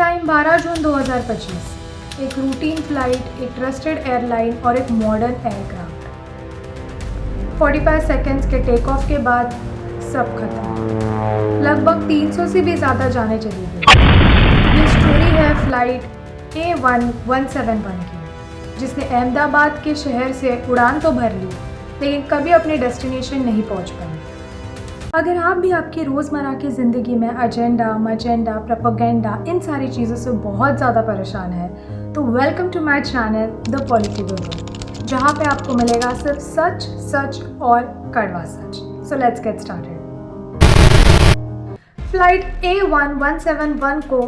Time 12 जून 2025। एक routine flight, एक trusted airline और एक मॉडर्न एयरक्राफ्ट। 45 सेकेंड्स के टेक ऑफ के बाद सब खत्म। लगभग 300 से भी ज़्यादा जाने चली गई। ये स्टोरी है फ्लाइट A1171 की, जिसने अहमदाबाद के शहर से उड़ान तो भर ली, लेकिन कभी अपने डेस्टिनेशन नहीं पहुंच पाई। अगर आप भी आपकी रोज़मर्रा की ज़िंदगी में एजेंडा, मजेंडा, प्रोपेगेंडा इन सारी चीज़ों से बहुत ज़्यादा परेशान है, तो welcome to my channel the political world, जहाँ पे आपको मिलेगा सिर्फ सच, सच और कड़वा सच। So let's get started. Flight A1171 को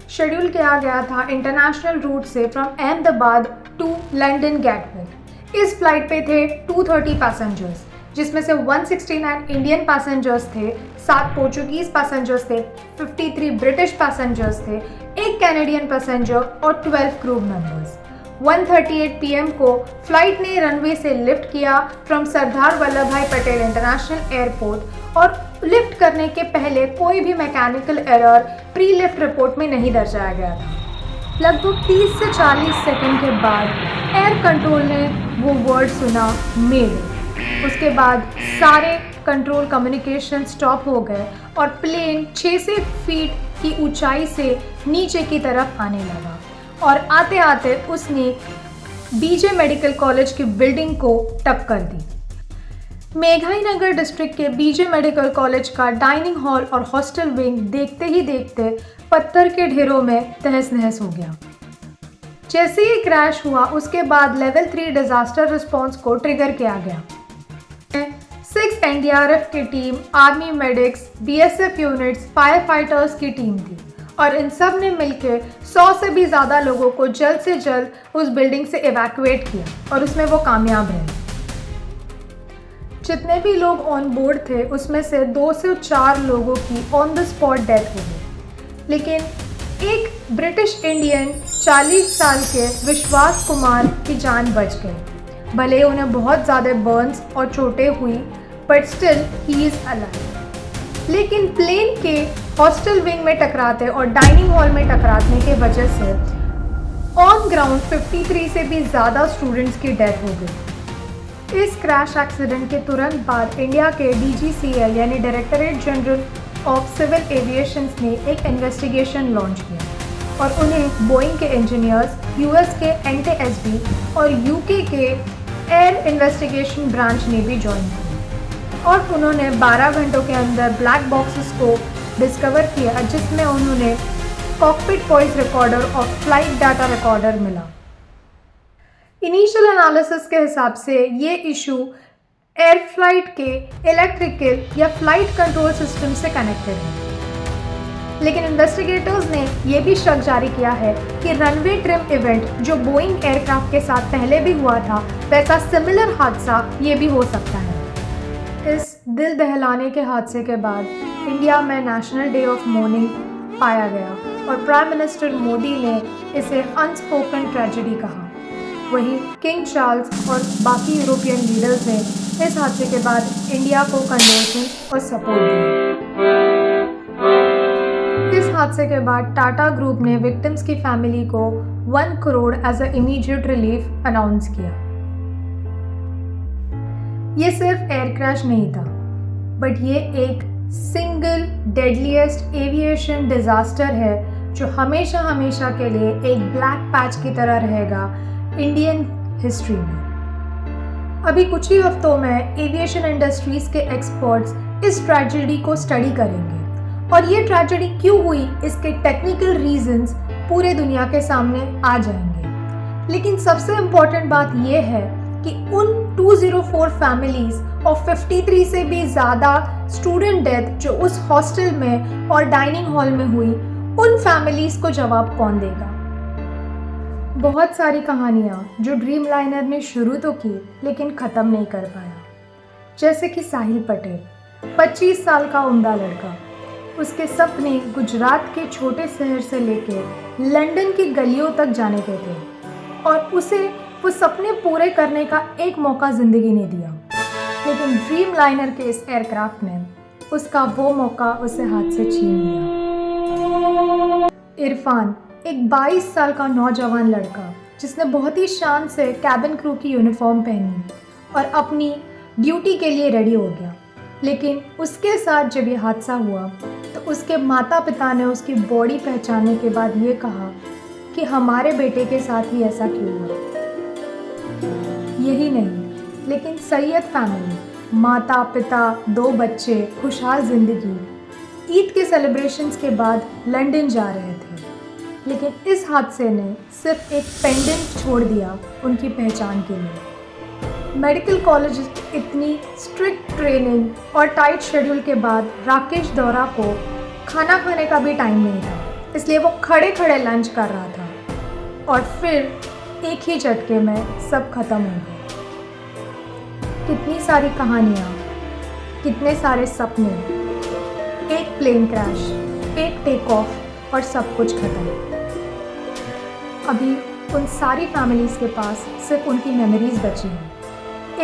शेड्यूल किया गया था इंटरनेशनल रूट से from Ahmedabad to London Gatwick. इस फ्लाइट पे थे 230 पैसेंजर्स, जिसमें से 169 इंडियन पैसेंजर्स थे, 7 पोर्चुगीज पैसेंजर्स थे, 53 ब्रिटिश पैसेंजर्स थे, 1 कैनेडियन पैसेंजर और 12 क्रू मेंबर्स। 1:38 PM को फ्लाइट ने रनवे से लिफ्ट किया फ्रॉम सरदार वल्लभ भाई पटेल इंटरनेशनल एयरपोर्ट, और लिफ्ट करने के पहले कोई भी mechanical error pre lift report में नहीं दर्शाया गया था। लगभग 30 से 40 सेकंड के बाद एयर कंट्रोल ने वो वर्ड सुना, मेड। उसके बाद सारे कंट्रोल कम्युनिकेशन स्टॉप हो गए और प्लेन 6 से फीट की ऊंचाई से नीचे की तरफ आने लगा, और आते आते उसने बीजे मेडिकल कॉलेज की बिल्डिंग को टक्कर दी। मेघाई नगर डिस्ट्रिक्ट के बीजे मेडिकल कॉलेज का डाइनिंग हॉल और हॉस्टल विंग देखते ही देखते पत्थर के ढेरों में तहस नहस हो गया। जैसे ही क्रैश हुआ, उसके बाद लेवल 3 डिजास्टर रिस्पांस को ट्रिगर किया गया। 6 NDRF की team, army medics, BSF units, fire fighters की टीम थी, और इन सब ने मिलकर 100 से भी ज़्यादा लोगों को जल्द से जल्द उस बिल्डिंग से इवैक्यूएट किया, और उसमें वो कामयाब रहे। जितने भी लोग ऑन बोर्ड थे, उसमें से 2 से 4 लोगों की ऑन द स्पॉट डेथ हो गई, लेकिन एक ब्रिटिश इंडियन 40 साल के विश्वास कुमार की जान बच गई। भले उन्हें बहुत ज़्यादा बर्न्स और चोटें हुई, but still he is alive. लेकिन प्लेन के हॉस्टल विंग में टकराते और डाइनिंग हॉल में टकराने के वजह से ऑन ग्राउंड 53 से भी ज़्यादा स्टूडेंट्स की डेथ हो गई। इस क्रैश एक्सीडेंट के तुरंत बाद इंडिया के DGCA यानी directorate general of civil aviation ने एक इन्वेस्टिगेशन लॉन्च किया, और उन्हें बोइंग के इंजीनियर्स, US के NTSB और UK के एयर इन्वेस्टिगेशन ब्रांच ने भी ज्वाइन किया, और उन्होंने 12 घंटों के अंदर ब्लैक बॉक्सेस को डिस्कवर किया, जिसमें उन्होंने कॉकपिट वॉइस रिकॉर्डर और फ्लाइट डाटा रिकॉर्डर मिला। इनिशियल एनालिसिस के हिसाब से ये इशू एयर फ्लाइट के इलेक्ट्रिकल या फ्लाइट कंट्रोल सिस्टम से कनेक्टेड है, लेकिन इन्वेस्टिगेटर्स ने यह भी शक जारी किया है कि रनवे ट्रिम इवेंट जो बोइंग एयरक्राफ्ट के साथ पहले भी हुआ था, वैसा सिमिलर हादसा ये भी हो सकता है। इस दिल दहलाने के हादसे के बाद इंडिया में नेशनल डे ऑफ मॉर्निंग पाया गया, और प्राइम मिनिस्टर मोदी ने इसे अनस्पोकन ट्रेजेडी कहा। वहीं किंग चार्ल्स और बाकी यूरोपियन लीडर्स ने इस हादसे के बाद इंडिया को कंडोलेंस और सपोर्ट दिया। इस हादसे के बाद टाटा ग्रुप ने विक्टिम्स की फैमिली को 1 crore as a immediate relief announce किया। ये सिर्फ एयर क्रैश नहीं था, बट ये एक सिंगल डेडलीस्ट एविएशन डिजास्टर है, जो हमेशा हमेशा के लिए एक ब्लैक पैच की तरह रहेगा इंडियन हिस्ट्री में। अभी कुछ ही हफ्तों में एविएशन इंडस्ट्रीज के एक्सपर्ट्स इस ट्रेजेडी को स्टडी करेंगे, और ये ट्रेजेडी क्यों हुई, इसके टेक्निकल रीजंस पूरे दुनिया के सामने आ जाएंगे। लेकिन सबसे इम्पोर्टेंट बात यह है कि उन 204 फैमिलीज और 53 से भी ज़्यादा स्टूडेंट डेथ जो उस हॉस्टल में और डाइनिंग हॉल में हुई, उन फैमिलीज को जवाब कौन देगा। बहुत सारी कहानियाँ जो ड्रीम लाइनर ने शुरू तो की, लेकिन ख़त्म नहीं कर पाया। जैसे कि साहिल पटेल, 25 साल का उम्दा लड़का, उसके सपने गुजरात के छोटे शहर से लेकर लंदन की गलियों तक जाने के थे, और उसे वो सपने पूरे करने का एक मौका ज़िंदगी ने दिया, लेकिन ड्रीम लाइनर के इस एयरक्राफ्ट ने उसका वो मौका उसे हाथ से छीन लिया। इरफान एक 22 साल का नौजवान लड़का जिसने बहुत ही शान से कैबिन क्रू की यूनिफॉर्म पहनी और अपनी ड्यूटी के लिए रेडी हो गया। लेकिन उसके साथ जब ये हादसा हुआ तो उसके माता पिता ने उसकी बॉडी पहचानने के बाद ये कहा कि हमारे बेटे के साथ ही ऐसा क्यों हुआ। यही नहीं, लेकिन सैयद फैमिली, माता पिता, 2 बच्चे, खुशहाल ज़िंदगी ईद के सेलिब्रेशंस के बाद लंदन जा रहे थे। लेकिन इस हादसे ने सिर्फ एक पेंडेंट छोड़ दिया उनकी पहचान के लिए। मेडिकल कॉलेज इतनी स्ट्रिक्ट ट्रेनिंग और टाइट शेड्यूल के बाद राकेश दौरा को खाना खाने का भी टाइम नहीं था, इसलिए वो खड़े खड़े लंच कर रहा था और फिर एक ही झटके में सब खत्म हो गया। कितनी सारी कहानियाँ, कितने सारे सपने, एक प्लेन क्रैश, एक टेक ऑफ और सब कुछ खत्म। अभी उन सारी फैमिलीज़ के पास सिर्फ उनकी मेमोरीज बची हैं।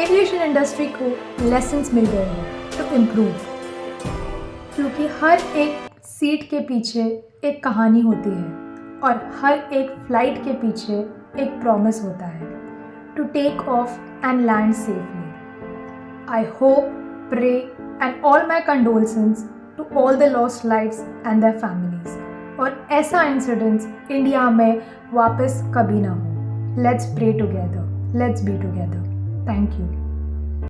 एविएशन इंडस्ट्री को लेसन्स मिल गए हैं टू इम्प्रूव, क्योंकि हर एक सीट के पीछे एक कहानी होती है और हर एक फ्लाइट के पीछे एक प्रॉमिस होता है to take off and land safely. I hope, pray and all my condolences to all the lost lives and their families, और ऐसा इंसिडेंट्स इंडिया में वापस कभी ना हो। Let's pray together, let's be together. Thank you.